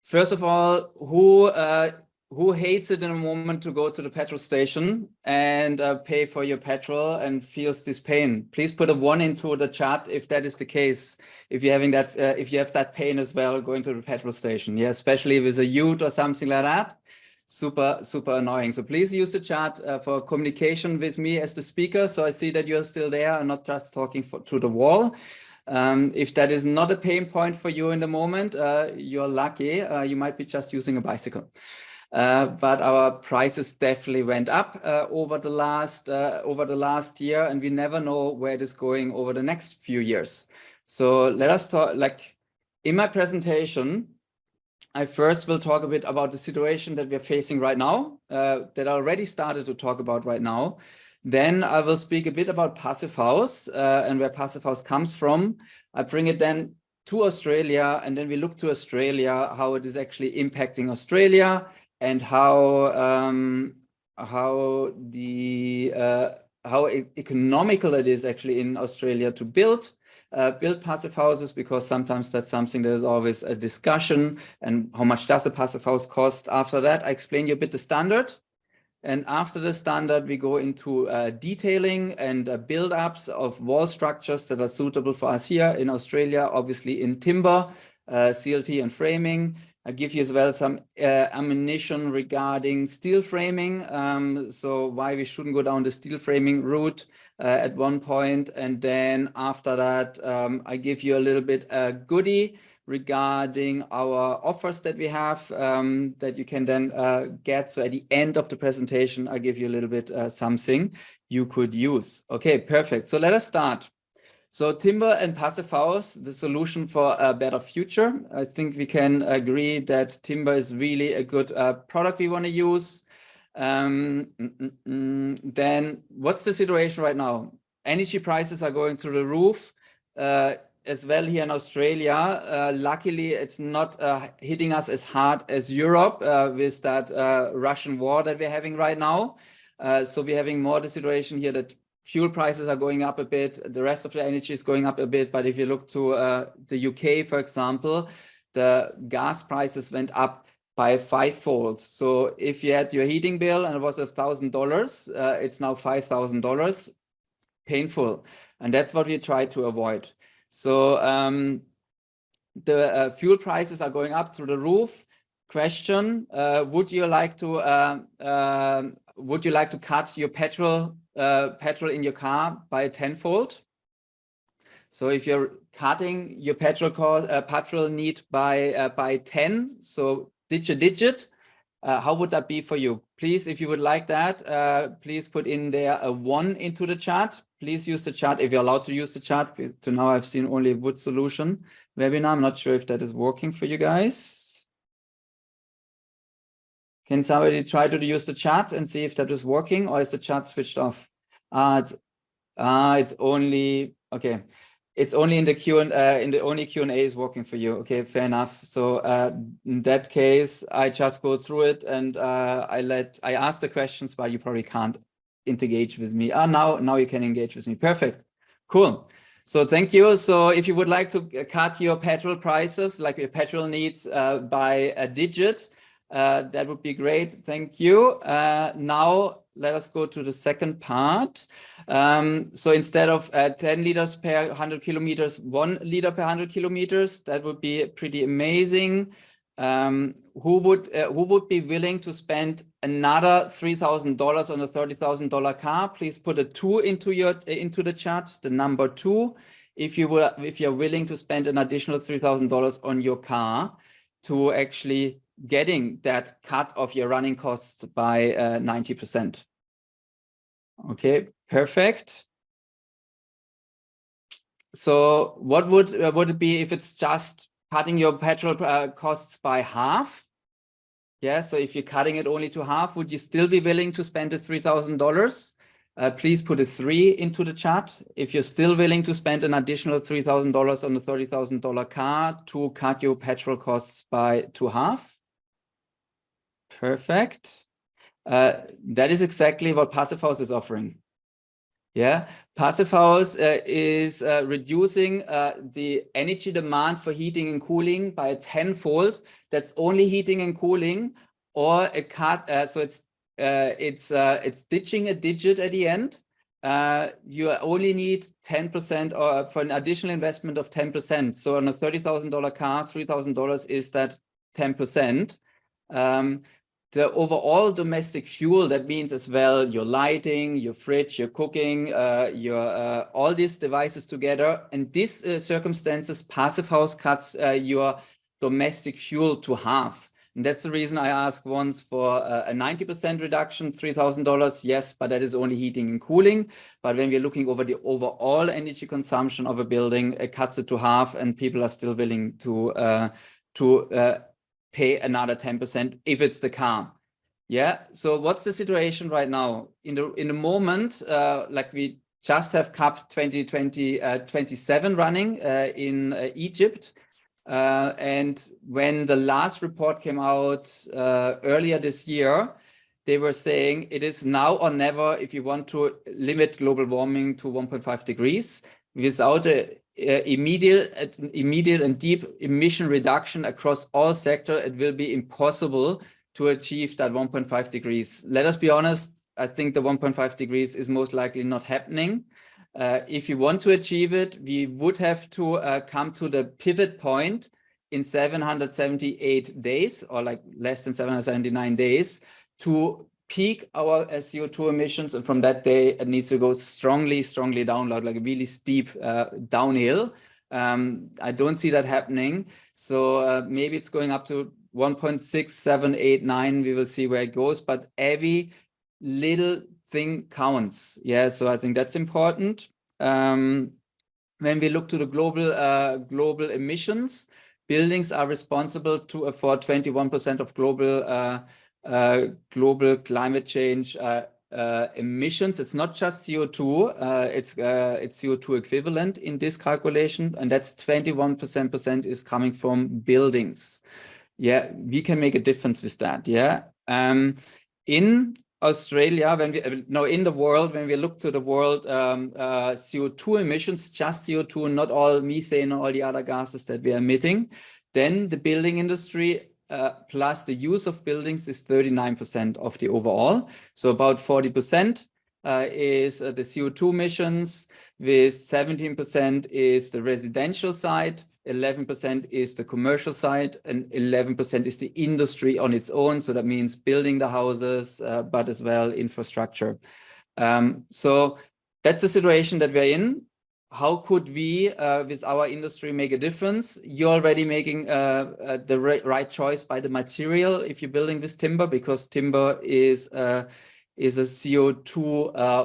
First of all, who hates it in a moment to go to the petrol station and pay for your petrol and feels this pain? Please put a 1 into the chat if that is the case. If you're having that, if you have that pain as well, going to the petrol station, yeah, especially with a ute or something like that, super annoying. So please use the chat for communication with me as the speaker. So I see that you're still there and not just talking to the wall. If that is not a pain point for you in the moment, you're lucky. You might be just using a bicycle. But our prices definitely went up over the last year, and we never know where it is going over the next few years. So let us talk. Like in my presentation, I first will talk a bit about the situation that we're facing right now, that I already started to talk about right now. Then I will speak a bit about Passive House and where Passive House comes from. I bring it then to Australia, and then we look to Australia, how it is actually impacting Australia, and how economical it is actually in Australia to build passive houses, because sometimes that's something that is always a discussion. And how much does a passive house cost? After that, I explain you a bit the standard. And after the standard, we go into detailing and build-ups of wall structures that are suitable for us here in Australia, obviously in timber, CLT and framing. I give you as well some ammunition regarding steel framing, so why we shouldn't go down the steel framing route at one point. And then after that, I give you a little bit goodie regarding our offers that we have that you can then get. So at the end of the presentation, I give you a little bit something you could use. Okay, perfect. So let us start. So timber and passive house, the solution for a better future. I think we can agree that timber is really a good product we want to use. Then what's the situation right now? Energy prices are going through the roof as well here in Australia. Luckily, it's not hitting us as hard as Europe with that Russian war that we're having right now. So we're having more the situation here that fuel prices are going up a bit. The rest of the energy is going up a bit. But if you look to the UK, for example, the gas prices went up by 5-fold. So if you had your heating bill and it was $1,000, it's now $5,000. Painful. And that's what we try to avoid. So the fuel prices are going up through the roof. Question: would you like to cut your petrol in your car by 10-fold? So if you're cutting your petrol need by 10, so digit, how would that be for you? Please, if you would like that, please put in there a 1 into the chat. Please use the chat if you're allowed to use the chat. To now, I've seen only WoodSolution webinar. I'm not sure if that is working for you guys. Can somebody try to use the chat and see if that is working, or is the chat switched off? It's only okay. It's only in the Q&A is working for you. Okay, fair enough. So in that case, I just go through it and I ask the questions, but you probably can't engage with me. Now you can engage with me. Perfect. Cool. So thank you. So if you would like to cut your petrol prices, like your petrol needs by a digit, that would be great. Thank you. Now let us go to the second part. So instead of 10 liters per 100 kilometers, 1 liter per 100 kilometers, that would be pretty amazing. Who would be willing to spend another $3,000 on a $30,000 car? Please put a 2 into the chat, the number 2. If you're willing to spend an additional $3,000 on your car to actually getting that cut of your running costs by 90%. Okay, perfect. So what would it be if it's just cutting your petrol costs by half? Yeah, so if you're cutting it only to half, would you still be willing to spend the $3,000? Please put a 3 into the chat. If you're still willing to spend an additional $3,000 on a $30,000 car to cut your petrol costs to half. Perfect. That is exactly what Passive House is offering. Yeah, passive house is reducing the energy demand for heating and cooling by 10-fold. That's only heating and cooling, or a cut. So it's ditching a digit at the end. You only need 10% or for an additional investment of 10%. So on a $30,000 car, $3,000 is that 10%. The overall domestic fuel, that means as well your lighting, your fridge, your cooking, your all these devices together. And these circumstances, passive house cuts your domestic fuel to half. And that's the reason I asked once for a 90% reduction, $3,000. Yes, but that is only heating and cooling. But when we're looking over the overall energy consumption of a building, it cuts it to half, and people are still willing to pay another 10% if it's the car. Yeah. So what's the situation right now? In the moment, like we just have CAP 2027 running in Egypt. And when the last report came out earlier this year, they were saying it is now or never if you want to limit global warming to 1.5 degrees. Without an immediate and deep emission reduction across all sectors, it will be impossible to achieve that 1.5 degrees. Let us be honest, I think the 1.5 degrees is most likely not happening. If you want to achieve it, we would have to come to the pivot point in 778 days, or like less than 779 days, to peak our CO2 emissions. And from that day, it needs to go strongly down, like a really steep downhill. I don't see that happening. So maybe it's going up to 1.6789. We will see where it goes, but every little thing counts. Yeah, so I think that's important. When we look to the global emissions, buildings are responsible for 21% of global climate change emissions. It's not just CO2, it's CO2 equivalent in this calculation, and that's 21% is coming from buildings. Yeah, we can make a difference with that. Yeah. In Australia, in the world, when we look to the world CO2 emissions, just CO2, not all methane or all the other gases that we are emitting, then the building industry plus the use of buildings is 39% of the overall. So about 40% is the CO2 emissions, with 17% is the residential side, 11% is the commercial side, and 11% is the industry on its own. So that means building the houses, but as well infrastructure. So that's the situation that we're in. How could we, with our industry, make a difference? You're already making the right choice by the material if you're building this timber, because timber is a CO2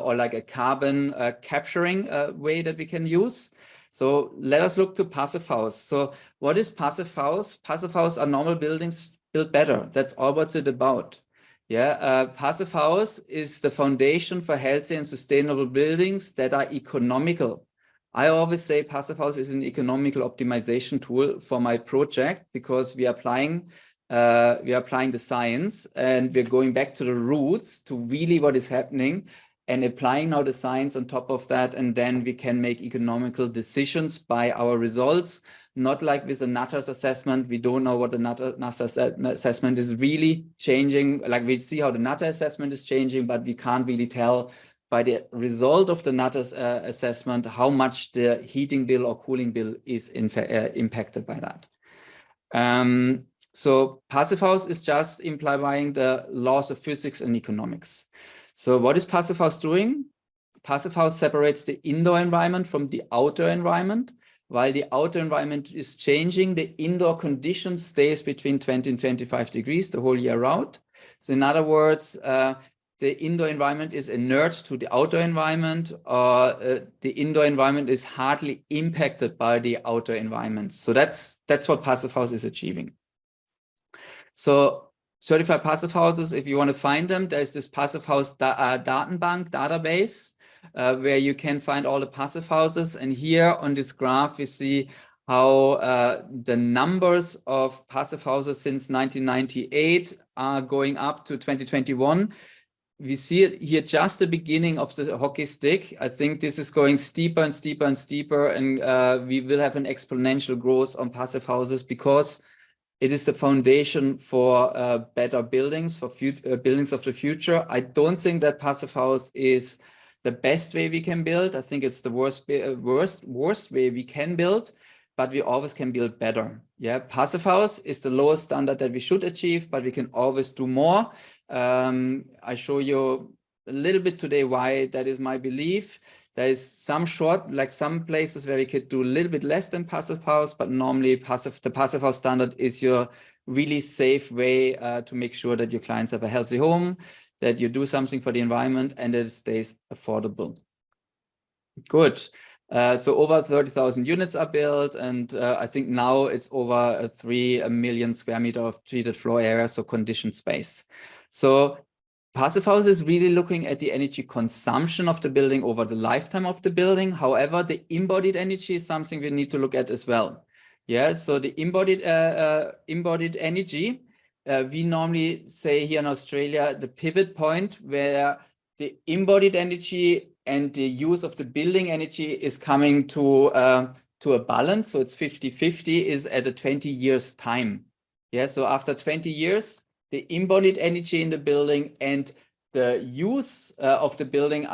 or like a carbon capturing way that we can use. So let us look to passive house. So what is passive house? Passive house are normal buildings built better. That's all what's it about. Yeah, passive house is the foundation for healthy and sustainable buildings that are economical. I always say passive house is an economical optimization tool for my project, because we are applying the science, and we're going back to the roots, to really what is happening, and applying now the science on top of that, and then we can make economical decisions by our results. Not like with a NATAS assessment. We don't know what the NATAS assessment is really changing. Like we see how the NATAS assessment is changing, but we can't really tell by the result of the NATAS assessment how much the heating bill or cooling bill is impacted by that. So passive house is just implying the laws of physics and economics. So what is passive house doing? Passive house separates the indoor environment from the outdoor environment. While the outer environment is changing, the indoor condition stays between 20 and 25 degrees the whole year round. So in other words, the indoor environment is inert to the outdoor environment, or the indoor environment is hardly impacted by the outdoor environment. So that's what passive house is achieving. So certified passive houses, if you want to find them, there's this passive house database where you can find all the passive houses. And here on this graph, we see how the numbers of passive houses since 1998 are going up to 2021. we see it here, just the beginning of the hockey stick. I think this is going steeper and steeper and steeper, and we will have an exponential growth on passive houses because it is the foundation for better buildings, for buildings of the future. I don't think that passive house is the best way we can build. I think it's the worst way we can build, but we always can build better. Yeah, passive house is the lowest standard that we should achieve, but we can always do more. I show you a little bit today why that is my belief. There is some some places where we could do a little bit less than passive house, but normally the passive house standard is your really safe way to make sure that your clients have a healthy home, that you do something for the environment, and that it stays affordable. Good. So over 30,000 units are built, and I think now it's over 3 million square meter of treated floor area, so conditioned space. So passive house is really looking at the energy consumption of the building over the lifetime of the building. However, the embodied energy is something we need to look at as well. Yeah, so the embodied energy, we normally say here in Australia, the pivot point where the embodied energy and the use of the building energy is coming to a balance. So it's 50-50 is at a 20 years time. Yeah, so after 20 years, the embodied energy in the building and the use of the building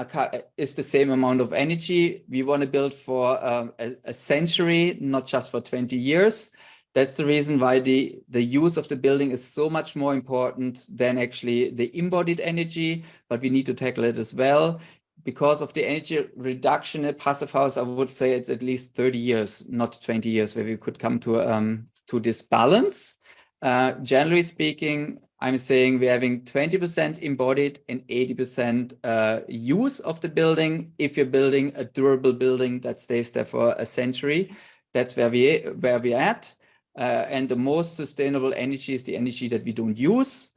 is the same amount of energy. We want to build for a century, not just for 20 years. That's the reason why the use of the building is so much more important than actually the embodied energy, but we need to tackle it as well. Because of the energy reduction in a passive house, I would say it's at least 30 years, not 20 years, where we could come to this balance. Generally speaking, I'm saying we're having 20% embodied and 80% use of the building. If you're building a durable building that stays there for a century, that's where we're at. And the most sustainable energy is the energy that we don't use.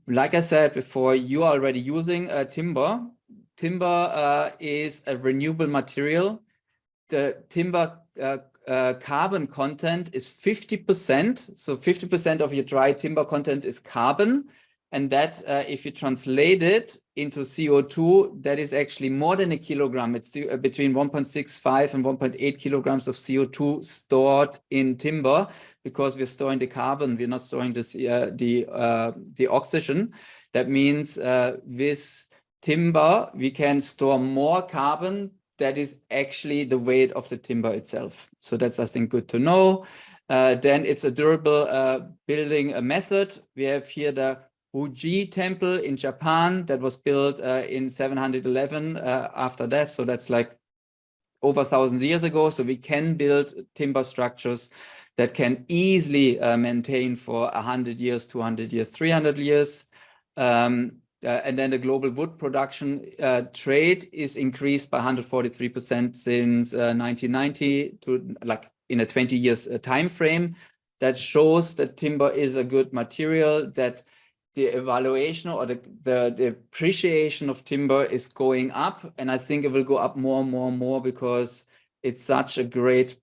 Like I said before, you are already using timber. Timber is a renewable material. The timber carbon content is 50%. So 50% of your dry timber content is carbon. And that, if you translate it into CO2, that is actually more than a kilogram. It's between 1.65 and 1.8 kilograms of CO2 stored in timber, because we're storing the carbon, we're not storing the oxygen. That means with timber, we can store more carbon. That is actually the weight of the timber itself. So that's, I think, good to know. Then it's a durable building method. We have here the Uji temple in Japan that was built in 711 after that. So that's like over 1,000 years ago. So we can build timber structures that can easily maintain for 100 years, 200 years, 300 years. And then the global wood production trade is increased by 143% since 1990 to like in a 20 years time frame. That shows that timber is a good material, that the evaluation or the appreciation of timber is going up. And I think it will go up more and more and more because it's such a great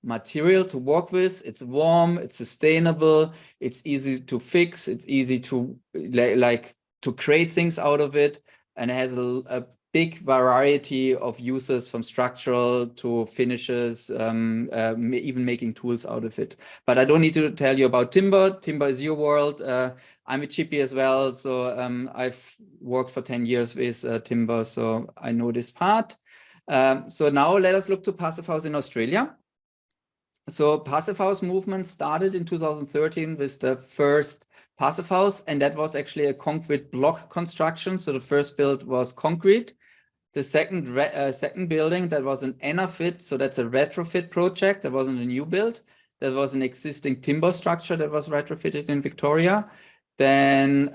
material to work with. It's warm, it's sustainable, it's easy to fix, it's easy to to create things out of it, and it has a big variety of uses from structural to finishes, even making tools out of it. But I don't need to tell you about timber. Timber is your world. I'm a chippy as well, so I've worked for 10 years with timber, so I know this part. So now let us look to passive house in Australia. So passive house movement started in 2013 with the first passive house, and that was actually a concrete block construction. So the first build was concrete. The second building, that was an ENAFIT, so that's a retrofit project. That wasn't a new build. That was an existing timber structure that was retrofitted in Victoria. Then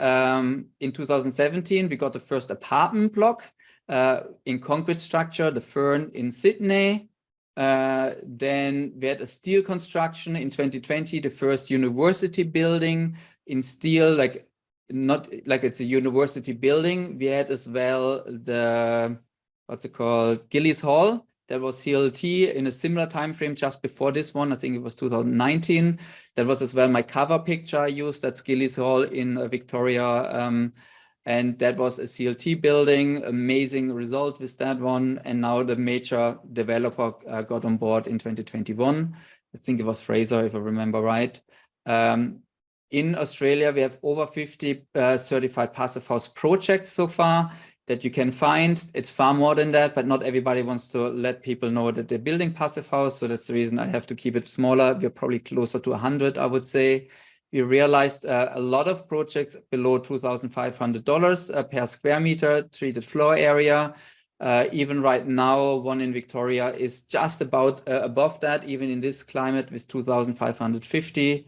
in 2017, we got the first apartment block in concrete structure, the Fern in Sydney. Then we had a steel construction in 2020, the first university building in steel, like not like it's a university building. We had as well the, what's it called, Gillies Hall. That was CLT in a similar time frame just before this one. I think it was 2019. That was as well my cover picture I used. That's Gillies Hall in Victoria. And that was a CLT building, amazing result with that one. And now the major developer got on board in 2021. I think it was Fraser, if I remember right. In Australia, we have over 50 certified passive house projects so far that you can find. It's far more than that, but not everybody wants to let people know that they're building passive house. So that's the reason I have to keep it smaller. We're probably closer to 100, I would say. We realized a lot of projects below $2,500 per square meter treated floor area. Even right now, one in Victoria is just about above that, even in this climate with 2,550.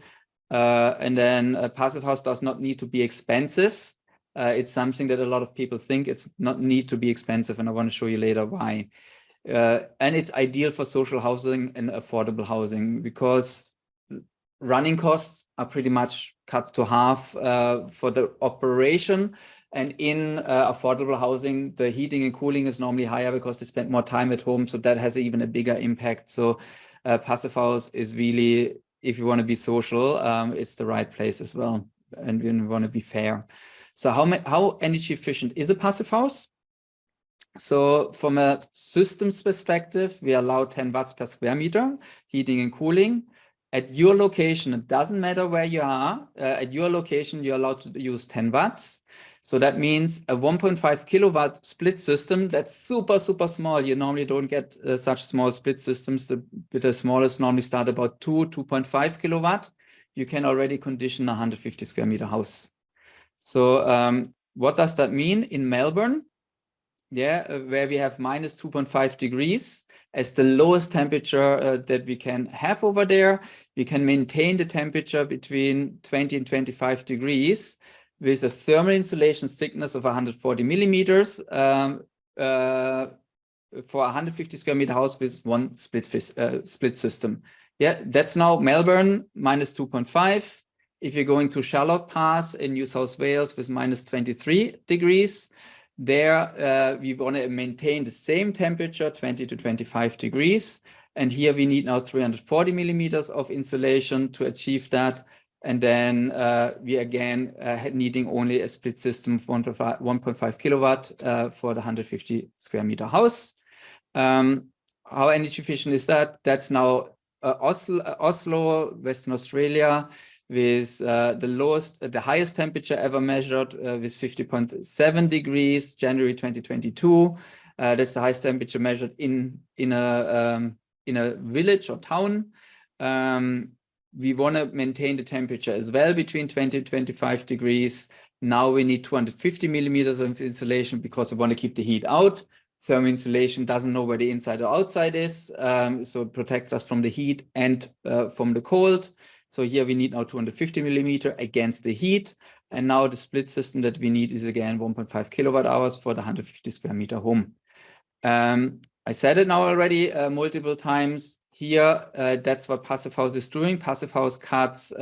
And then a passive house does not need to be expensive. It's something that a lot of people think it's not need to be expensive, and I want to show you later why. And it's ideal for social housing and affordable housing because running costs are pretty much cut to half for the operation. And in affordable housing, the heating and cooling is normally higher because they spend more time at home. So that has even a bigger impact. So passive house is really, if you want to be social, it's the right place as well. And we want to be fair. So how energy efficient is a passive house? So from a systems perspective, we allow 10 watts per square meter, heating and cooling. At your location, it doesn't matter where you are, at your location, you're allowed to use 10 watts. So that means a 1.5 kilowatt split system, that's super, super small. You normally don't get such small split systems. The smallest normally start about 2.5 kilowatt. You can already condition a 150 square meter house. So what does that mean in Melbourne? Yeah, where we have minus 2.5 degrees as the lowest temperature that we can have over there. We can maintain the temperature between 20 and 25 degrees with a thermal insulation thickness of 140 millimeters for a 150 square meter house with one split system. Yeah, that's now Melbourne, minus 2.5. If you're going to Charlotte Pass in New South Wales with minus 23 degrees, there we want to maintain the same temperature, 20 to 25 degrees. And here we need now 340 millimeters of insulation to achieve that. And then we again needing only a split system of 1.5 kilowatt for the 150 square meter house. How energy efficient is that? That's now Oslo, Western Australia, with the highest temperature ever measured with 50.7 degrees, January 2022. That's the highest temperature measured in a village or town. We want to maintain the temperature as well between 20 and 25 degrees. Now we need 250 millimeters of insulation because we want to keep the heat out. Thermal insulation doesn't know where the inside or outside is, so it protects us from the heat and from the cold. So here we need now 250 millimeter against the heat. And now the split system that we need is again 1.5 kilowatt hours for the 150 square meter home. I said it now already multiple times here. That's what passive house is doing. Passive house cuts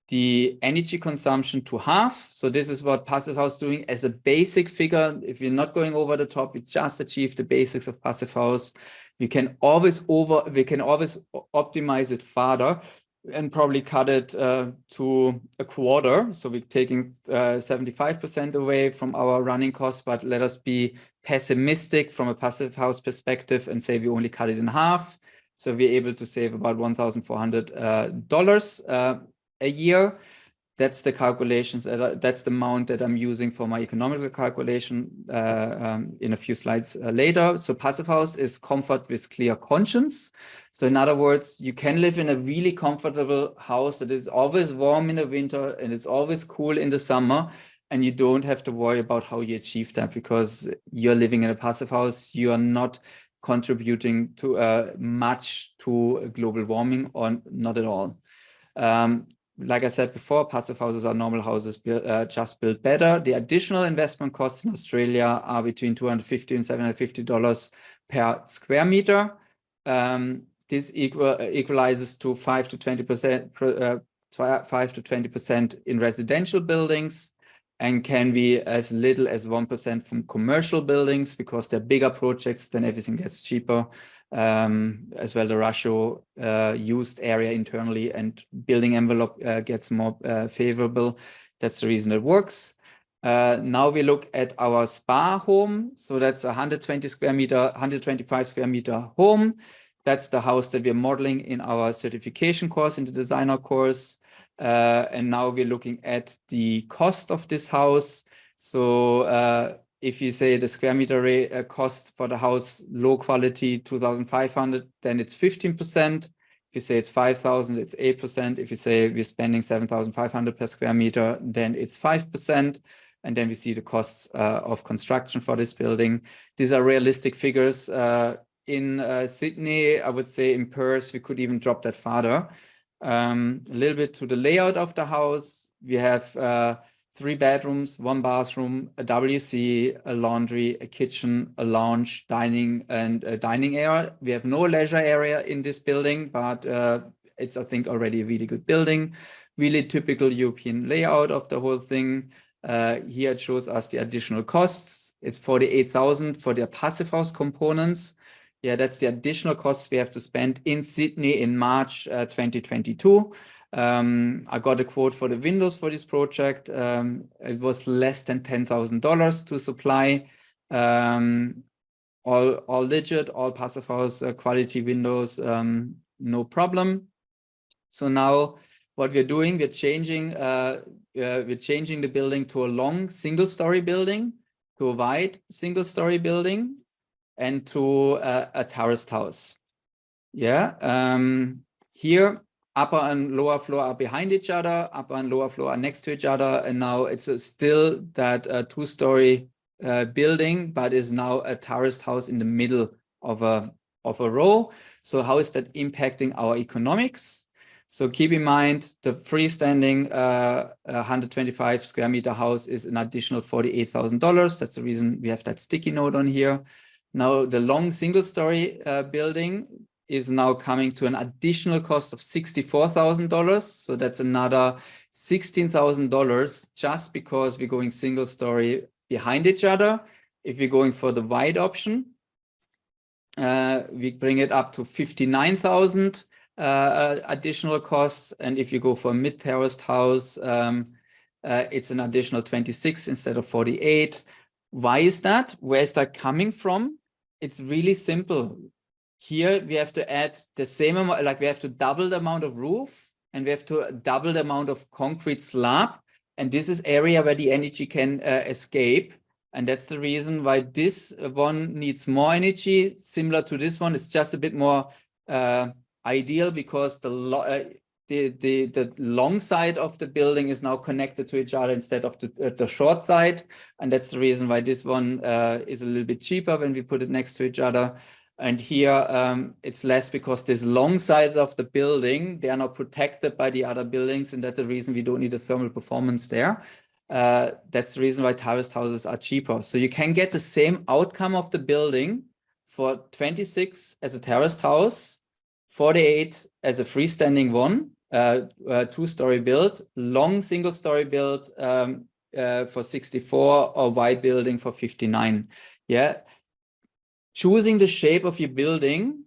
the energy consumption to half. So this is what passive house is doing as a basic figure. If you're not going over the top, we just achieve the basics of passive house. We can always optimize it further and probably cut it to a quarter. So we're taking 75% away from our running costs, but let us be pessimistic from a passive house perspective and say we only cut it in half. So we're able to save about $1,400 a year. That's the calculations, that's the amount that I'm using for my economical calculation in a few slides later. So passive house is comfort with clear conscience. So in other words, you can live in a really comfortable house that is always warm in the winter and it's always cool in the summer. And you don't have to worry about how you achieve that because you're living in a passive house. You are not contributing to much to global warming or not at all. Like I said before, passive houses are normal houses just built better. The additional investment costs in Australia are between $250 and $750 per square meter. This equalizes to 5 to 20% in residential buildings and can be as little as 1% from commercial buildings because they're bigger projects, then everything gets cheaper. As well, the ratio used area internally and building envelope gets more favorable. That's the reason it works. Now we look at our spa home. So that's a 120 square meter, 125 square meter home. That's the house that we're modeling in our certification course, in the designer course. And now we're looking at the cost of this house. So if you say the square meter cost for the house, low quality, 2,500, then it's 15%. If you say it's 5,000, it's 8%. If you say we're spending 7,500 per square meter, then it's 5%. And then we see the costs of construction for this building. These are realistic figures. In Sydney, I would say in Perth, we could even drop that farther. A little bit to the layout of the house. We have 3 bedrooms, 1 bathroom, a WC, a laundry, a kitchen, a lounge, dining, and a dining area. We have no leisure area in this building, but it's, I think, already a really good building. Really typical European layout of the whole thing. Here it shows us the additional costs. It's 48,000 for the passive house components. Yeah, that's the additional costs we have to spend in Sydney in March 2022. I got a quote for the windows for this project. It was less than $10,000 to supply all digit, all passive house quality windows, no problem. So now what we're doing, we're changing the building to a long single-story building, to a wide single-story building, and to a terraced house. Yeah, here upper and lower floor are behind each other, upper and lower floor are next to each other, and now it's still that 2-story building, but is now a terraced house in the middle of a row. So how is that impacting our economics? So keep in mind the freestanding 125 square meter house is an additional $48,000. That's the reason we have that sticky note on here. Now the long single-story building is now coming to an additional cost of $64,000. So that's another $16,000 just because we're going single-story behind each other. If we're going for the wide option, we bring it up to $59,000 additional costs. And if you go for a mid-terraced house, it's an additional 26 instead of 48. Why is that? Where is that coming from? It's really simple. Here we have to add the same amount, like we have to double the amount of roof and we have to double the amount of concrete slab. And this is area where the energy can escape. And that's the reason why this one needs more energy. Similar to this one, it's just a bit more ideal because the long side of the building is now connected to each other instead of the short side. And that's the reason why this one is a little bit cheaper when we put it next to each other. And here it's less because these long sides of the building, they are now protected by the other buildings. And that's the reason we don't need a thermal performance there. That's the reason why terraced houses are cheaper. So you can get the same outcome of the building for 26 as a terraced house, 48 as a freestanding one, 2-story build, long single-story build for 64, or wide building for 59. Yeah, choosing the shape of your building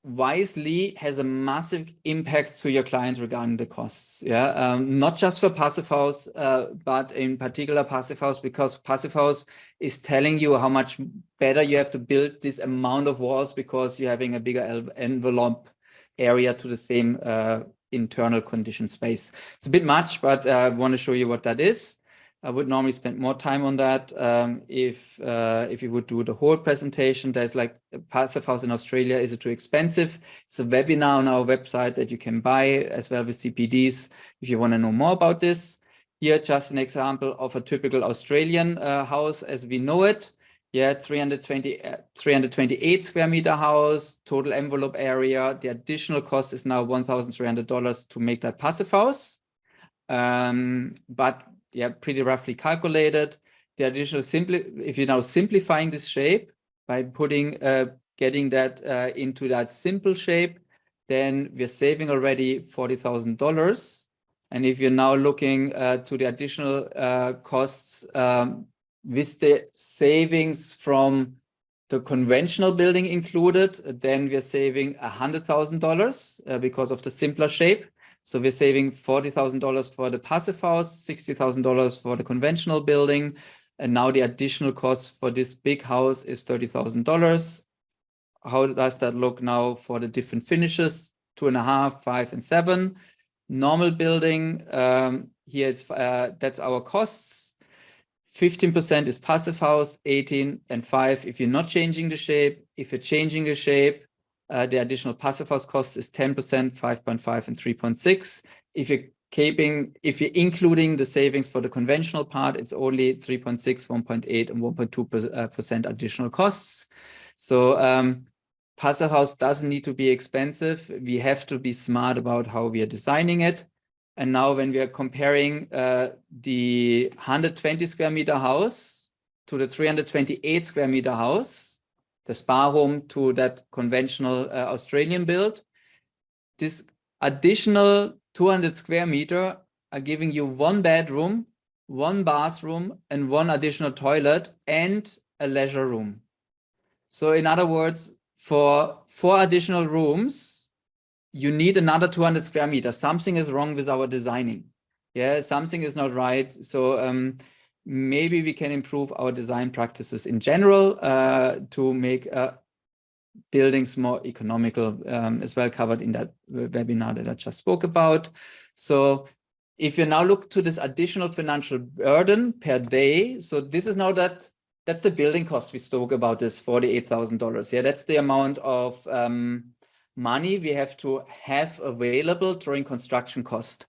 wisely has a massive impact to your client regarding the costs. Yeah, not just for passive house, but in particular passive house, because passive house is telling you how much better you have to build this amount of walls because you're having a bigger envelope area to the same internal condition space. It's a bit much, but I want to show you what that is. I would normally spend more time on that if you would do the whole presentation. There's like a passive house in Australia. Is it too expensive? It's a webinar on our website that you can buy as well with CPDs if you want to know more about this. Here, just an example of a typical Australian house as we know it. Yeah, 328 square meter house, total envelope area. The additional cost is now $1,300 to make that passive house. But yeah, pretty roughly calculated. The additional if you're now simplifying this shape by putting getting that into that simple shape, then we're saving already $40,000. And if you're now looking to the additional costs with the savings from the conventional building included, then we're saving $100,000 because of the simpler shape. So we're saving $40,000 for the passive house, $60,000 for the conventional building. And now the additional cost for this big house is $30,000. How does that look now for the different finishes? 2.5, 5, and 7. Normal building, here it's that's our costs. 15% is passive house, 18 and 5 if you're not changing the shape. If you're changing the shape, the additional passive house cost is 10%, 5.5 and 3.6. If you're including the savings for the conventional part, it's only 3.6, 1.8 and 1.2% additional costs. So passive house doesn't need to be expensive. We have to be smart about how we are designing it. And now when we are comparing the 120 square meter house to the 328 square meter house, the spa home to that conventional Australian build, this additional 200 square meter are giving you 1 bedroom, 1 bathroom, and 1 additional toilet and a leisure room. So in other words, for 4 additional rooms, you need another 200 square meters. Something is wrong with our designing. Yeah, something is not right. So maybe we can improve our design practices in general to make buildings more economical, as well covered in that webinar that I just spoke about. So if you now look to this additional financial burden per day, so this is now that's the building cost we spoke about, this $48,000. Yeah, that's the amount of money we have to have available during construction cost.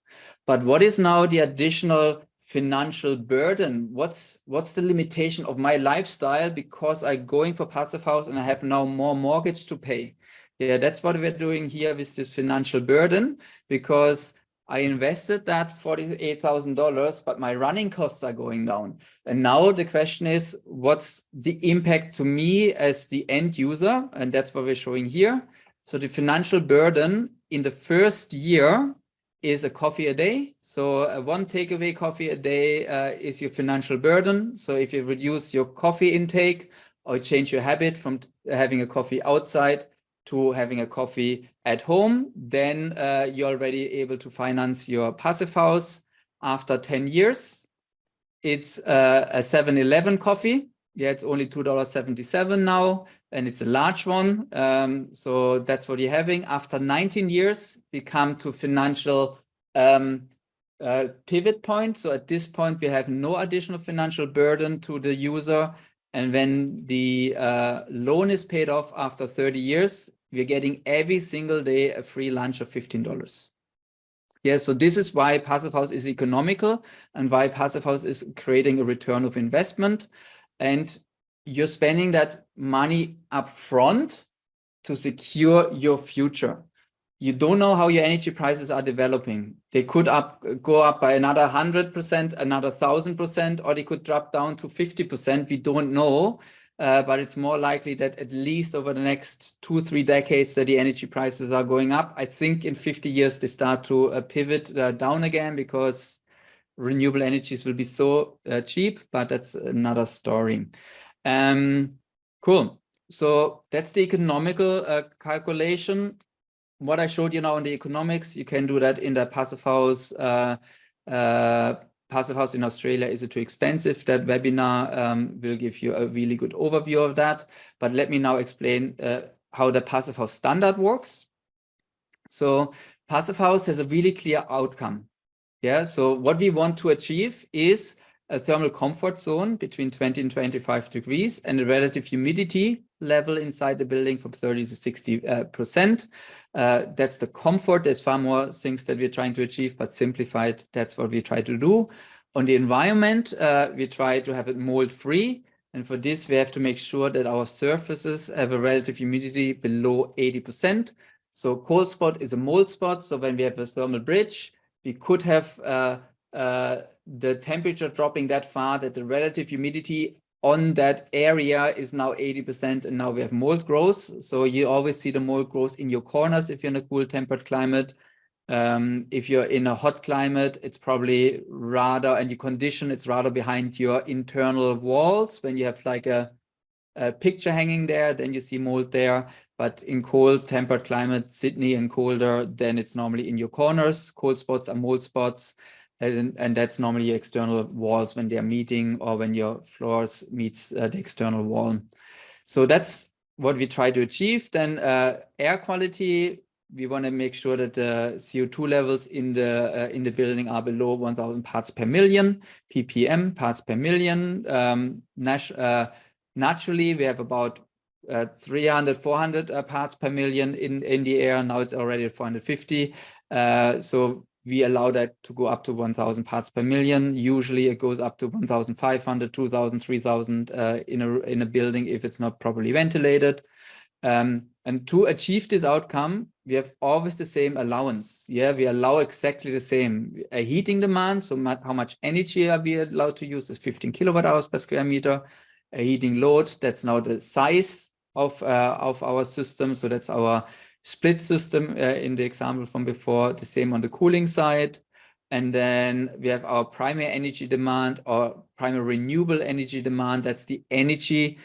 But what is now the additional financial burden? What's the limitation of my lifestyle because I'm going for passive house and I have now more mortgage to pay? Yeah, that's what we're doing here with this financial burden, because I invested that $48,000, but my running costs are going down. And now the question is, what's the impact to me as the end user? And that's what we're showing here. So the financial burden in the first year is a coffee a day. So 1 takeaway coffee a day is your financial burden. So if you reduce your coffee intake or change your habit from having a coffee outside to having a coffee at home, then you're already able to finance your passive house. After 10 years, it's a 7-Eleven coffee. Yeah, it's only $2.77 now, and it's a large one. So that's what you're having. After 19 years, we come to financial pivot point. So at this point, we have no additional financial burden to the user. And when the loan is paid off after 30 years, we're getting every single day a free lunch of $15. Yeah, so this is why passive house is economical and why passive house is creating a return of investment. And you're spending that money up front to secure your future. You don't know how your energy prices are developing. They could go up by another 100%, another 1,000%, or they could drop down to 50%. We don't know, but it's more likely that at least over the next 2-3 decades that the energy prices are going up. I think in 50 years they start to pivot down again because renewable energies will be so cheap, but that's another story. Cool. So that's the economical calculation. What I showed you now in the economics, you can do that in the passive house. Passive house in Australia, is it too expensive? That webinar will give you a really good overview of that. But let me now explain how the passive house standard works. So passive house has a really clear outcome. Yeah, so what we want to achieve is a thermal comfort zone between 20 and 25 degrees and a relative humidity level inside the building from 30 to 60%. That's the comfort. There's far more things that we're trying to achieve, but simplified, that's what we try to do. On the environment, we try to have it mold free. And for this, we have to make sure that our surfaces have a relative humidity below 80%. So cold spot is a mold spot. So when we have a thermal bridge, we could have the temperature dropping that far that the relative humidity on that area is now 80%, and now we have mold growth. So you always see the mold growth in your corners if you're in a cool tempered climate. If you're in a hot climate, it's probably rather, and you condition, it's rather behind your internal walls when you have like a picture hanging there, then you see mold there. But in cold temperate climate, Sydney and colder, then it's normally in your corners. Cold spots are mold spots. And that's normally your external walls when they're meeting, or when your floors meets the external wall. So that's what we try to achieve. Then air quality, we want to make sure that the CO2 levels in the building are below 1,000 parts per million, ppm, parts per million. Naturally, we have about 300, 400 parts per million in the air. Now it's already at 450. So we allow that to go up to 1,000 parts per million. Usually it goes up to 1,500, 2,000, 3,000 in a building if it's not properly ventilated. And to achieve this outcome, we have always the same allowance. Yeah, we allow exactly the same. A heating demand, so how much energy are we allowed to use, is 15 kilowatt hours per square meter. A heating load, that's now the size of our system. So that's our split system in the example from before, the same on the cooling side. And then we have our primary energy demand, or primary renewable energy demand. That's the energy.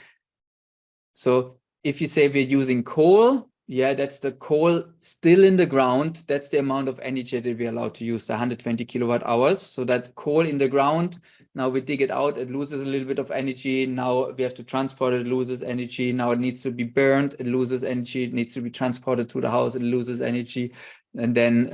So if you say we're using coal, yeah, that's the coal still in the ground. That's the amount of energy that we're allowed to use, the 120 kilowatt hours. So that coal in the ground, now we dig it out, it loses a little bit of energy. Now we have to transport it, it loses energy. Now it needs to be burned, it loses energy. It needs to be transported to the house, it loses energy. And then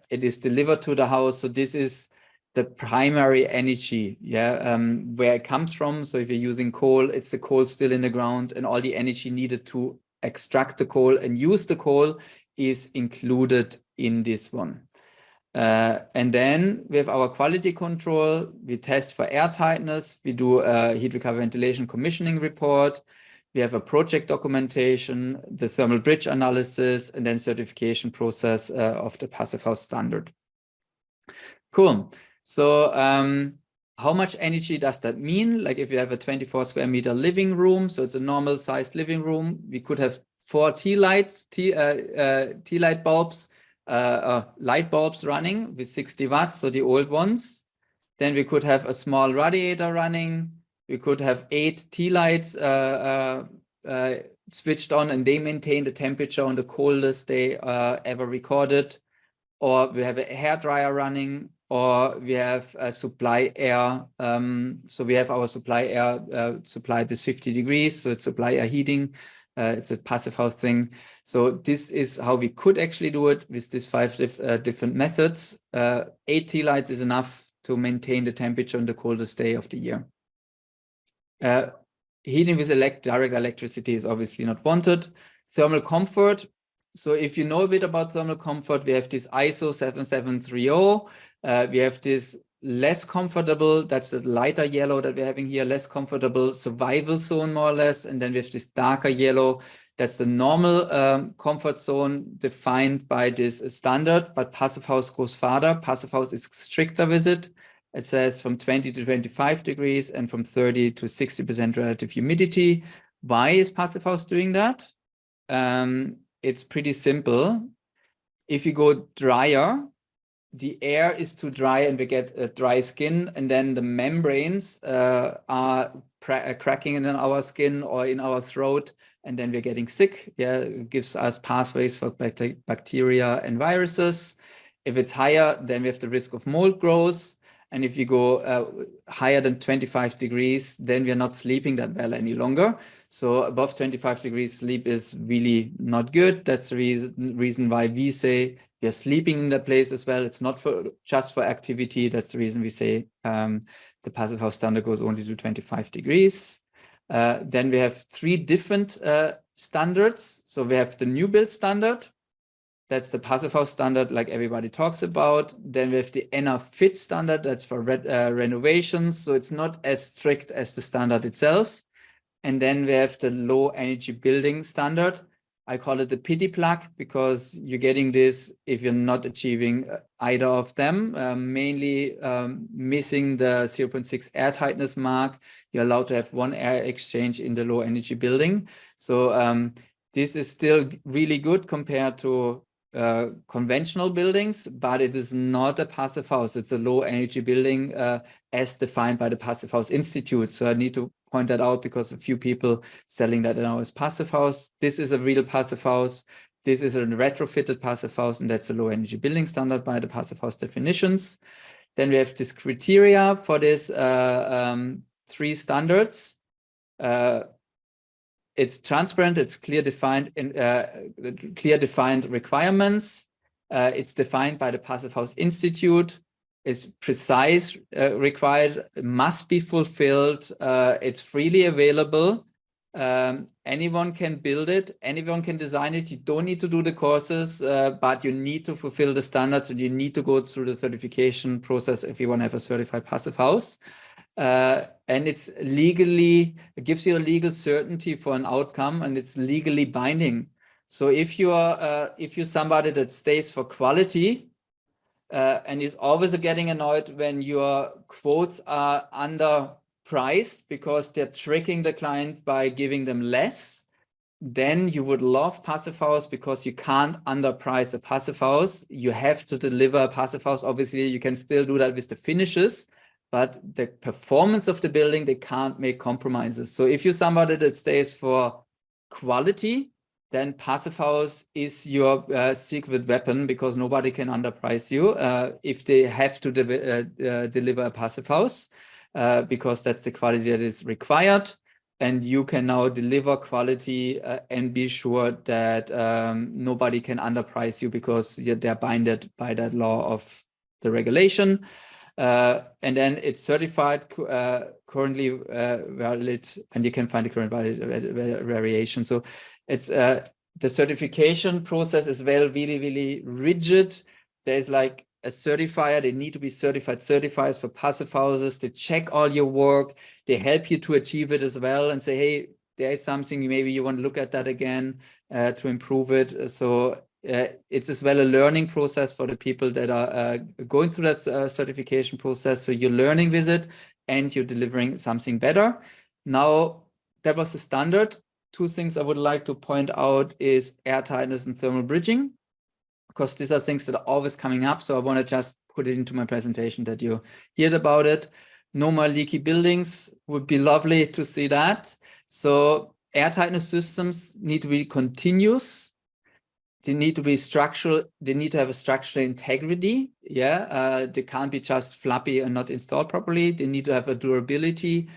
it is delivered to the house. So this is the primary energy, yeah, where it comes from. So if you're using coal, it's the coal still in the ground, and all the energy needed to extract the coal and use the coal is included in this one. And then we have our quality control. We test for airtightness. We do a heat recovery ventilation commissioning report. We have a project documentation, the thermal bridge analysis, and then certification process of the passive house standard. Cool. So how much energy does that mean? Like if you have a 24 square meter living room, so it's a normal sized living room, we could have 4 light bulbs, light bulbs running with 60 watts, so the old ones. Then we could have a small radiator running. We could have 8 lights switched on, and they maintain the temperature on the coldest day ever recorded. Or we have a hairdryer running, or we have a supply air. So we have our supply air supplied with 50 degrees. So it's supply air heating. It's a passive house thing. So this is how we could actually do it with these 5 different methods. 8 lights is enough to maintain the temperature on the coldest day of the year. Heating with direct electricity is obviously not wanted. Thermal comfort. So if you know a bit about thermal comfort, we have this ISO 7730. We have this less comfortable, that's the lighter yellow that we're having here, less comfortable survival zone, more or less. And then we have this darker yellow, that's the normal comfort zone defined by this standard, but passive house goes farther. Passive house is stricter with it. It says from 20 to 25 degrees and from 30 to 60% relative humidity. Why is passive house doing that? It's pretty simple. If you go drier, the air is too dry and we get a dry skin, and then the membranes are cracking in our skin or in our throat, and then we're getting sick. Yeah, it gives us pathways for bacteria and viruses. If it's higher, then we have the risk of mold growth. And if you go higher than 25 degrees, then we're not sleeping that well any longer. So above 25 degrees, sleep is really not good. That's the reason why we say we're sleeping in that place as well. It's not just for activity. That's the reason we say the passive house standard goes only to 25 degrees. Then we have 3 different standards. So we have the new build standard. That's the passive house standard, like everybody talks about. Then we have the NR-FIT standard. That's for renovations. So it's not as strict as the standard itself. And then we have the low energy building standard. I call it the pity plug, because you're getting this if you're not achieving either of them, mainly missing the 0.6 airtightness mark. You're allowed to have 1 air exchange in the low energy building. So this is still really good compared to conventional buildings, but it is not a passive house. It's a low energy building as defined by the Passive House Institute. So I need to point that out because a few people selling that now as passive house. This is a real passive house. This is a retrofitted passive house, and that's a low energy building standard by the passive house definitions. Then we have this criteria for this 3 standards. It's transparent, it's clear defined requirements. It's defined by the Passive House Institute. It's precise, required, must be fulfilled. It's freely available. Anyone can build it, anyone can design it. You don't need to do the courses, but you need to fulfill the standards, and you need to go through the certification process if you want to have a certified passive house. And it's legally, it gives you a legal certainty for an outcome, and it's legally binding. So if you're somebody that stays for quality, and is always getting annoyed when your quotes are underpriced because they're tricking the client by giving them less, then you would love passive house, because you can't underprice a passive house. You have to deliver a passive house. Obviously, you can still do that with the finishes, but the performance of the building, they can't make compromises. So if you're somebody that stays for quality, then passive house is your secret weapon, because nobody can underprice you if they have to deliver a passive house, because that's the quality that is required. And you can now deliver quality and be sure that nobody can underprice you, because they're binded by that law of the regulation. And then it's certified, currently valid, and you can find the current valid variation. So it's the certification process is really, really rigid. There's like a certifier. They need to be certified certifiers for passive houses. They check all your work. They help you to achieve it as well, and say, hey, there is something, maybe you want to look at that again to improve it. So it's as well a learning process for the people that are going through that certification process. So you're learning with it, and you're delivering something better. Now, that was the standard. 2 things I would like to point out is airtightness and thermal bridging, because these are things that are always coming up. So I want to just put it into my presentation that you heard about it. No more leaky buildings. Would be lovely to see that. So airtightness systems need to be continuous. They need to be structural. They need to have a structural integrity. Yeah, they can't be just flappy and not installed properly. They need to have a durability,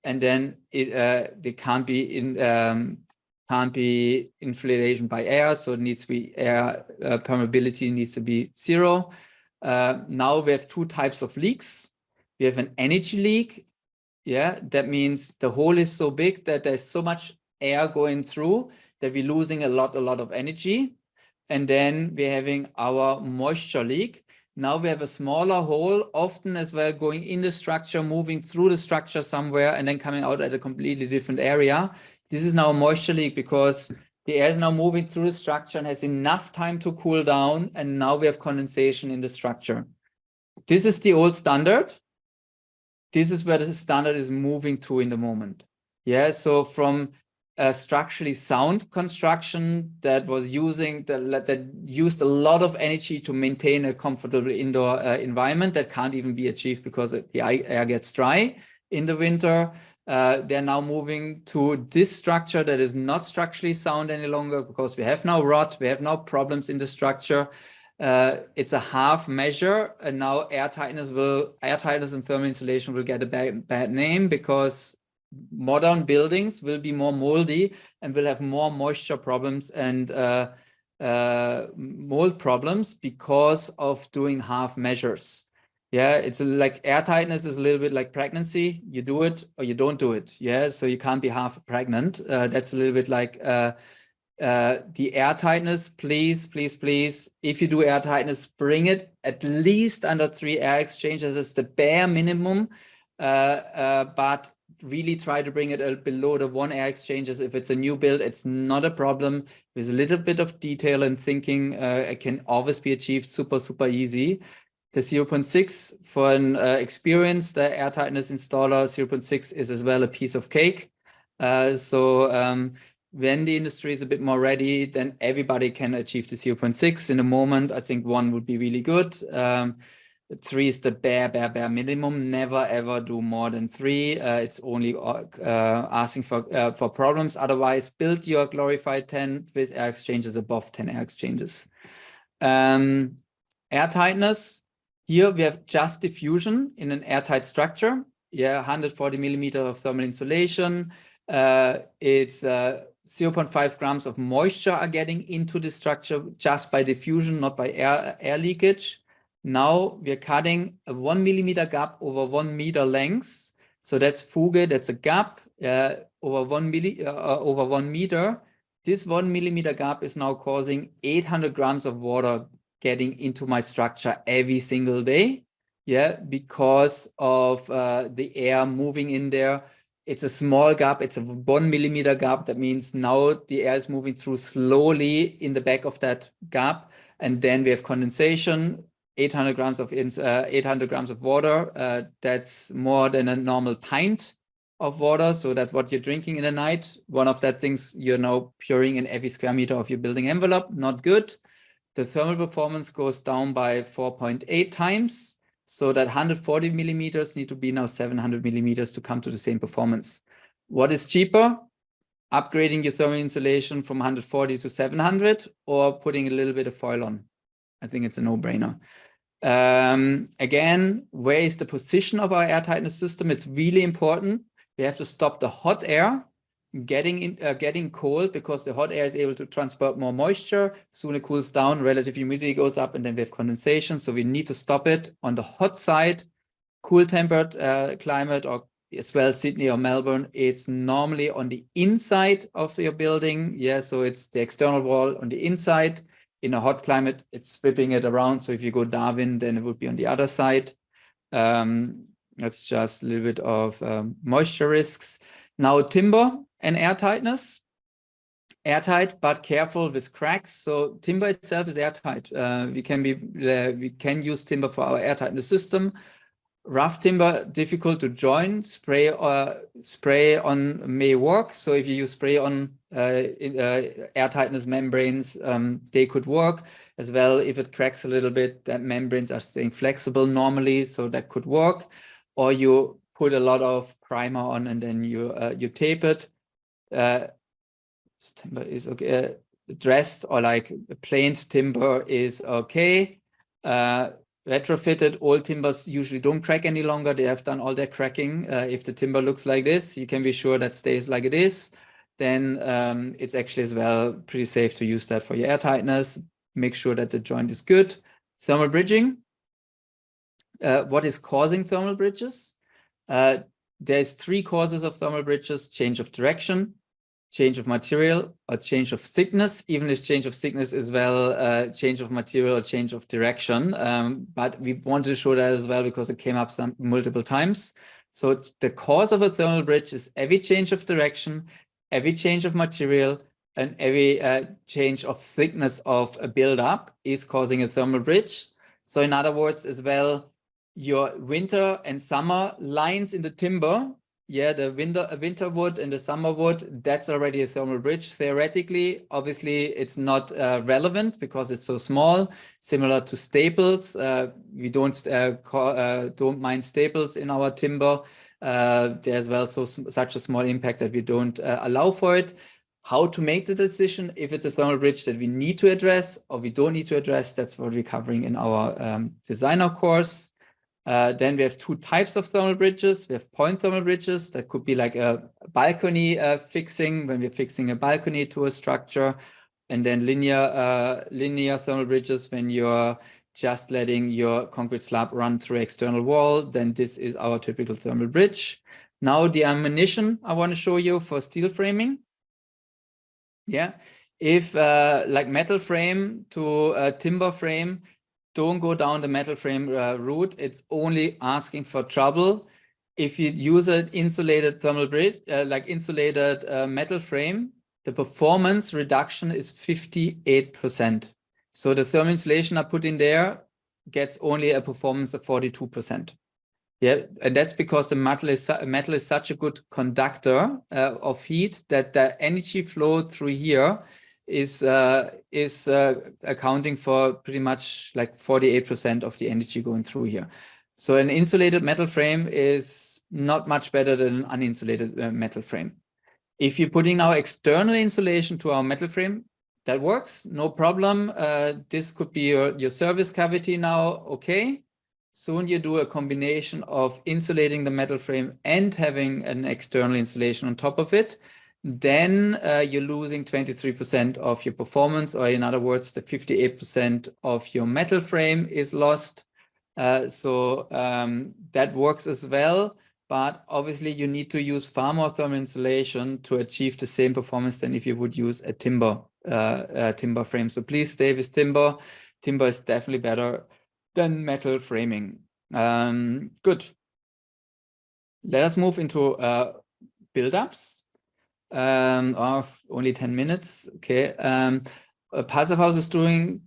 and then they can't be infiltration by air. So it needs to be air permeability needs to be 0. Now we have 2 types of leaks. We have an energy leak. Yeah, that means the hole is so big that there's so much air going through that we're losing a lot of energy. And then we're having our moisture leak. Now we have a smaller hole, often as well going in the structure, moving through the structure somewhere, and then coming out at a completely different area. This is now a moisture leak, because the air is now moving through the structure and has enough time to cool down, and now we have condensation in the structure. This is the old standard. This is where the standard is moving to in the moment. Yeah, so from a structurally sound construction that was that used a lot of energy to maintain a comfortable indoor environment that can't even be achieved because the air gets dry in the winter. They're now moving to this structure that is not structurally sound any longer, because we have now rot, we have now problems in the structure. It's a half measure, and now airtightness and thermal insulation will get a bad name, because modern buildings will be more moldy and will have more moisture problems and mold problems because of doing half measures. Yeah, it's like airtightness is a little bit like pregnancy. You do it or you don't do it. Yeah, so you can't be half pregnant. That's a little bit like the airtightness. Please, if you do airtightness, bring it at least under 3 air exchanges. It's the bare minimum, but really try to bring it below the 1 air exchanges. If it's a new build, it's not a problem. With a little bit of detail and thinking, it can always be achieved super easy. The 0.6 for an experienced airtightness installer, 0.6 is as well a piece of cake. When the industry is a bit more ready, then everybody can achieve the 0.6 in a moment. I think 1 would be really good. 3 is the bare minimum. Never ever do more than 3. It's only asking for problems. Otherwise, build your glorified tent with air exchanges above 10 air exchanges. Airtightness. Here we have just diffusion in an airtight structure. Yeah, 140 millimeters of thermal insulation. It's 0.5 grams of moisture are getting into the structure just by diffusion, not by air leakage. Now we're cutting a 1 millimeter gap over 1 meter length. So that's fuge, that's a gap over 1 meter. This 1 millimeter gap is now causing 800 grams of water getting into my structure every single day. Yeah, because of the air moving in there. It's a small gap. It's a 1 millimeter gap. That means now the air is moving through slowly in the back of that gap. And then we have condensation, 800 grams of water. That's more than a normal pint of water. So that's what you're drinking in a night. One of that things you're now pouring in every square meter of your building envelope. Not good. The thermal performance goes down by 4.8 times. So that 140 millimeters need to be now 700 millimeters to come to the same performance. What is cheaper? Upgrading your thermal insulation from 140 to 700 or putting a little bit of foil on. I think it's a no-brainer. Again, where is the position of our airtightness system? It's really important. We have to stop the hot air getting cold, because the hot air is able to transport more moisture. Soon it cools down, relative humidity goes up, and then we have condensation. So we need to stop it on the hot side. Cool tempered climate, or as well Sydney or Melbourne, it's normally on the inside of your building. Yeah, so it's the external wall on the inside. In a hot climate, it's flipping it around. So if you go Darwin, then it would be on the other side. That's just a little bit of moisture risks. Now timber and airtightness. Airtight, but careful with cracks. So timber itself is airtight. We can use timber for our airtightness system. Rough timber, difficult to join. Spray on may work. So if you use spray on airtightness membranes, they could work as well. If it cracks a little bit, that membranes are staying flexible normally, so that could work. Or you put a lot of primer on and then you tape it. This timber is okay. Dressed or like planed timber is okay. Retrofitted old timbers usually don't crack any longer. They have done all their cracking. If the timber looks like this, you can be sure that stays like it is. Then it's actually as well pretty safe to use that for your airtightness. Make sure that the joint is good. Thermal bridging. What is causing thermal bridges? There's 3 causes of thermal bridges: change of direction, change of material, or change of thickness. Even if change of thickness is well, change of material or change of direction. But we wanted to show that as well because it came up multiple times. So the cause of a thermal bridge is every change of direction, every change of material, and every change of thickness of a buildup is causing a thermal bridge. So in other words, as well, your winter and summer lines in the timber, yeah, the winter wood and the summer wood, that's already a thermal bridge. Theoretically, obviously, it's not relevant because it's so small. Similar to staples, we don't mind staples in our timber. There's well such a small impact that we don't allow for it. How to make the decision if it's a thermal bridge that we need to address or we don't need to address, that's what we're covering in our designer course. Then we have 2 types of thermal bridges. We have point thermal bridges. That could be like a balcony fixing, when we're fixing a balcony to a structure. And then linear thermal bridges, when you're just letting your concrete slab run through external wall. Then this is our typical thermal bridge. Now the ammunition I want to show you for steel framing. Yeah, if like metal frame to a timber frame, don't go down the metal frame route. It's only asking for trouble. If you use an insulated thermal bridge, like insulated metal frame, the performance reduction is 58%. So the thermal insulation I put in there gets only a performance of 42%. Yeah, and that's because the metal is such a good conductor of heat that the energy flow through here is accounting for pretty much like 48% of the energy going through here. So an insulated metal frame is not much better than an uninsulated metal frame. If you're putting now external insulation to our metal frame, that works, no problem. This could be your service cavity now, okay. Soon you do a combination of insulating the metal frame and having an external insulation on top of it. Then you're losing 23% of your performance, or in other words, the 58% of your metal frame is lost. So that works as well. But obviously you need to use far more thermal insulation to achieve the same performance than if you would use a timber frame. So please stay with timber. Timber is definitely better than metal framing. Good. Let us move into build-ups. Only 10 minutes. Okay. Passive house is doing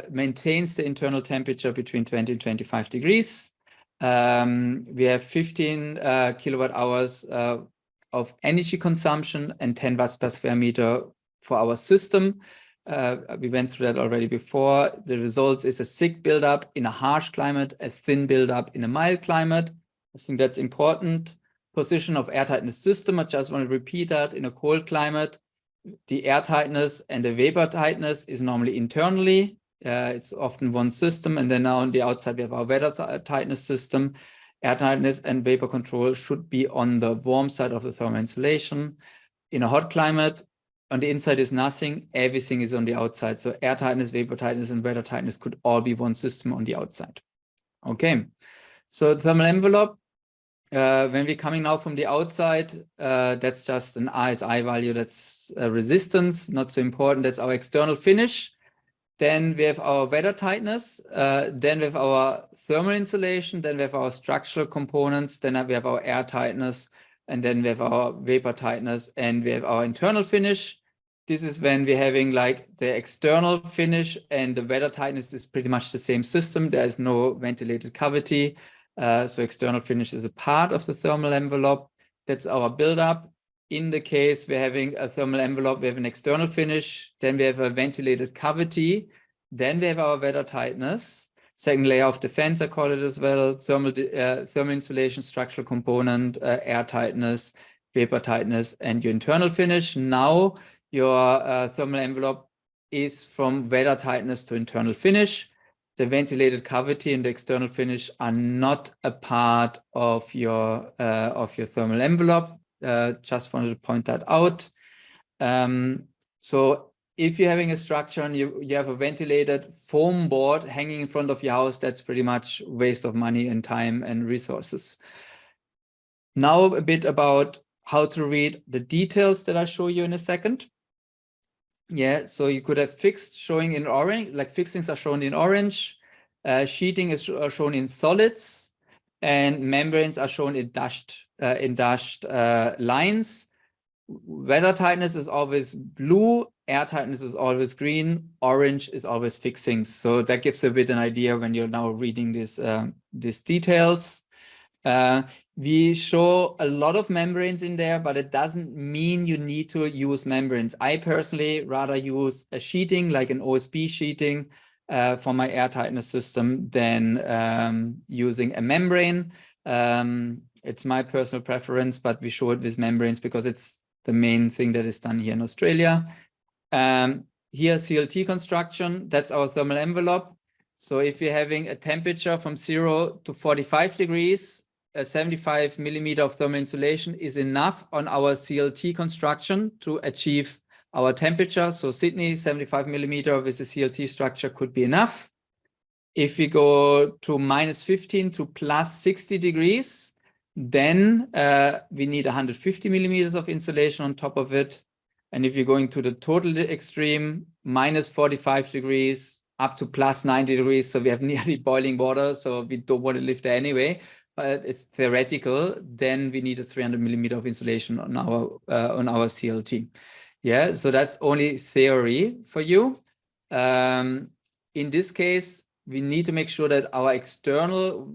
maintains the internal temperature between 20 and 25 degrees. We have 15 kilowatt hours of energy consumption and 10 watts per square meter for our system. We went through that already before. The results is a thick buildup in a harsh climate, a thin buildup in a mild climate. I think that's important. Position of airtightness system, I just want to repeat that. In a cold climate, the airtightness and the vapor tightness is normally internally. It's often one system, and then now on the outside we have our weather tightness system. Airtightness and vapor control should be on the warm side of the thermal insulation. In a hot climate, on the inside is nothing, everything is on the outside. So airtightness, vapor tightness, and weather tightness could all be one system on the outside. Okay, so thermal envelope, when we're coming now from the outside, that's just an RSI value, that's resistance, not so important. That's our external finish. Then we have our weather tightness, then we have our thermal insulation, then we have our structural components, then we have our air tightness, and then we have our vapor tightness, and we have our internal finish. This is when we're having like the external finish and the weather tightness is pretty much the same system. There is no ventilated cavity. So external finish is a part of the thermal envelope. That's our buildup. In the case we're having a thermal envelope, we have an external finish, then we have a ventilated cavity, then we have our weather tightness, second layer of defense, I call it as well, thermal insulation, structural component, air tightness, vapor tightness, and your internal finish. Now your thermal envelope is from weather tightness to internal finish. The ventilated cavity and the external finish are not a part of your thermal envelope. Just wanted to point that out. So if you're having a structure and you have a ventilated foam board hanging in front of your house, that's pretty much waste of money and time and resources. Now a bit about how to read the details that I'll show you in a second. Yeah, so you could have fixed showing in orange, like fixings are shown in orange, sheeting is shown in solids, and membranes are shown in dashed lines. Weather tightness is always blue, air tightness is always green, orange is always fixings. So that gives a bit an idea when you're now reading these details. We show a lot of membranes in there, but it doesn't mean you need to use membranes. I personally rather use a sheeting, like an OSB sheeting, for my air tightness system than using a membrane. It's my personal preference, but we show it with membranes because it's the main thing that is done here in Australia. Here, CLT construction, that's our thermal envelope. So if you're having a temperature from 0 to 45 degrees, a 75 millimeter of thermal insulation is enough on our CLT construction to achieve our temperature. So Sydney, 75 millimeter with a CLT structure could be enough. If we go to -15 to +60 degrees, then we need 150 millimeters of insulation on top of it. And if you're going to the total extreme, -45 degrees up to +90 degrees, so we have nearly boiling water, so we don't want to live there anyway, but it's theoretical, then we need a 300 millimeter of insulation on our CLT. Yeah, so that's only theory for you. In this case, we need to make sure that our external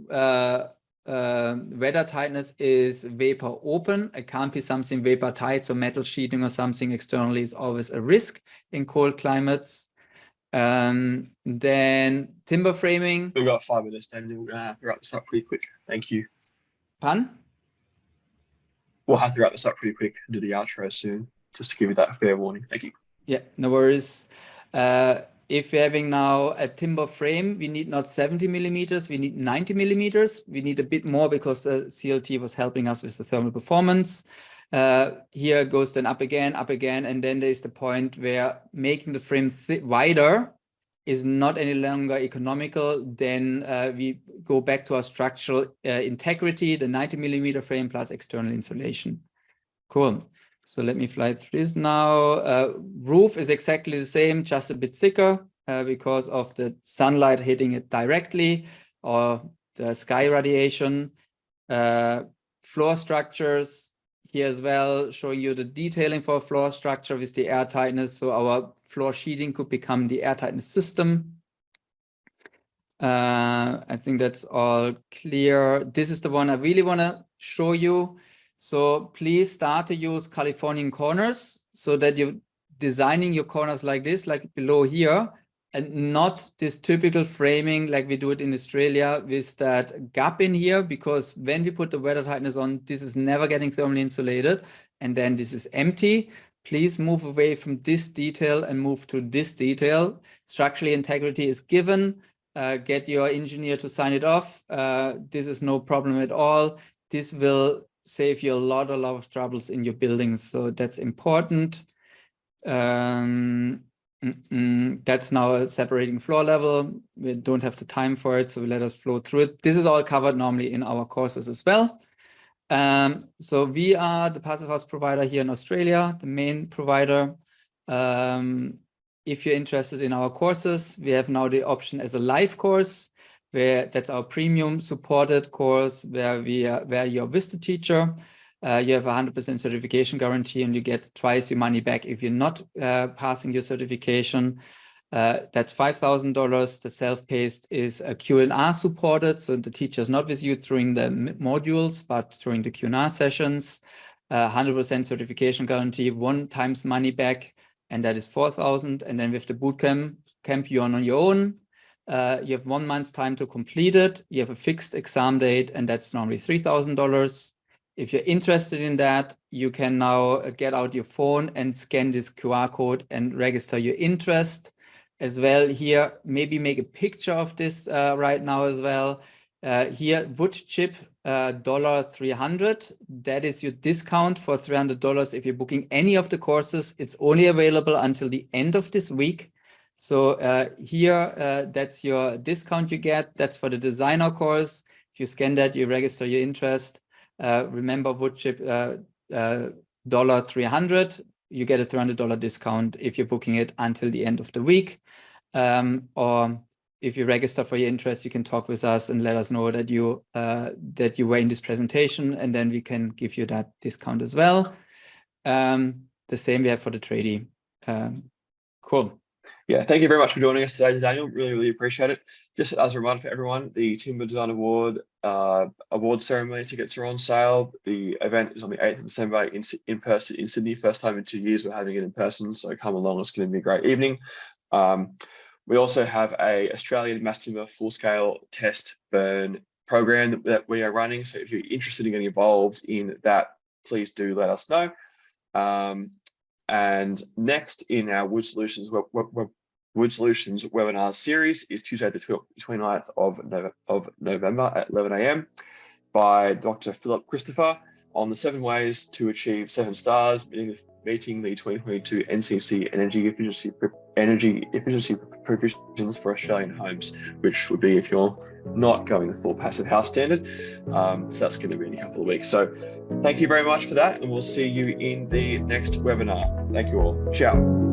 weather tightness is vapor open. It can't be something vapor tight, so metal sheeting or something externally is always a risk in cold climates. Then timber framing. We've got 5 minutes, Daniel. We're going to have to wrap this up pretty quick. Thank you. Pardon? We'll have to wrap this up pretty quick and do the outro soon, just to give you that fair warning. Thank you. Yeah, no worries. If you're having now a timber frame, we need not 70 millimeters, we need 90 millimeters. We need a bit more because the CLT was helping us with the thermal performance. Here goes then up again, and then there's the point where making the frame wider is not any longer economical. Then we go back to our structural integrity, the 90 millimeter frame plus external insulation. Cool. So let me fly through this now. Roof is exactly the same, just a bit thicker because of the sunlight hitting it directly or the sky radiation. Floor structures here as well, showing you the detailing for a floor structure with the airtightness. So our floor sheeting could become the airtightness system. I think that's all clear. This is the one I really want to show you. So please start to use Californian corners so that you're designing your corners like this, like below here, and not this typical framing like we do it in Australia with that gap in here, because when we put the weather tightness on, this is never getting thermally insulated, and then this is empty. Please move away from this detail and move to this detail. Structural integrity is given. Get your engineer to sign it off. This is no problem at all. This will save you a lot of troubles in your buildings, so that's important. That's now a separating floor level. We don't have the time for it, so let us flow through it. This is all covered normally in our courses as well. So we are the passive house provider here in Australia, the main provider. If you're interested in our courses, we have now the option as a live course, where that's our premium supported course, where you're with the teacher. You have a 100% certification guarantee, and you get twice your money back if you're not passing your certification. That's $5,000. The self-paced is a Q&A supported, so the teacher is not with you during the modules, but during the Q&A sessions. 100% certification guarantee, 1 times money back, and that is $4,000. And then with the boot camp, you're on your own. You have 1 month's time to complete it. You have a fixed exam date, and that's normally $3,000. If you're interested in that, you can now get out your phone and scan this QR code and register your interest as well. Here, maybe make a picture of this right now as well. Here, wood chip $300. That is your discount for $300 if you're booking any of the courses. It's only available until the end of this week. So here, that's your discount you get. That's for the designer course. If you scan that, you register your interest. Remember, wood chip $300. You get a $300 discount if you're booking it until the end of the week. Or if you register for your interest, you can talk with us and let us know that you were in this presentation, and then we can give you that discount as well. The same we have for the tradie. Cool. Yeah, thank you very much for joining us today, Daniel. Really appreciate it. Just as a reminder for everyone, the Timber Design Award ceremony tickets are on sale. The event is on the 8th of December in person in Sydney. First time in 2 years we're having it in person, so come along. It's going to be a great evening. We also have a Australian mass timber full-scale test burn program that we are running. So if you're interested in getting involved in that, please do let us know. And next in our WoodSolutions webinar series is Tuesday the 29th of November at 11 a.m. by Dr. Philip Christopher on the 7 ways to achieve 7 stars, meeting the 2022 NCC energy efficiency provisions for Australian homes, which would be if you're not going the full passive house standard. So that's going to be in a couple of weeks. So thank you very much for that, and we'll see you in the next webinar. Thank you all. Ciao.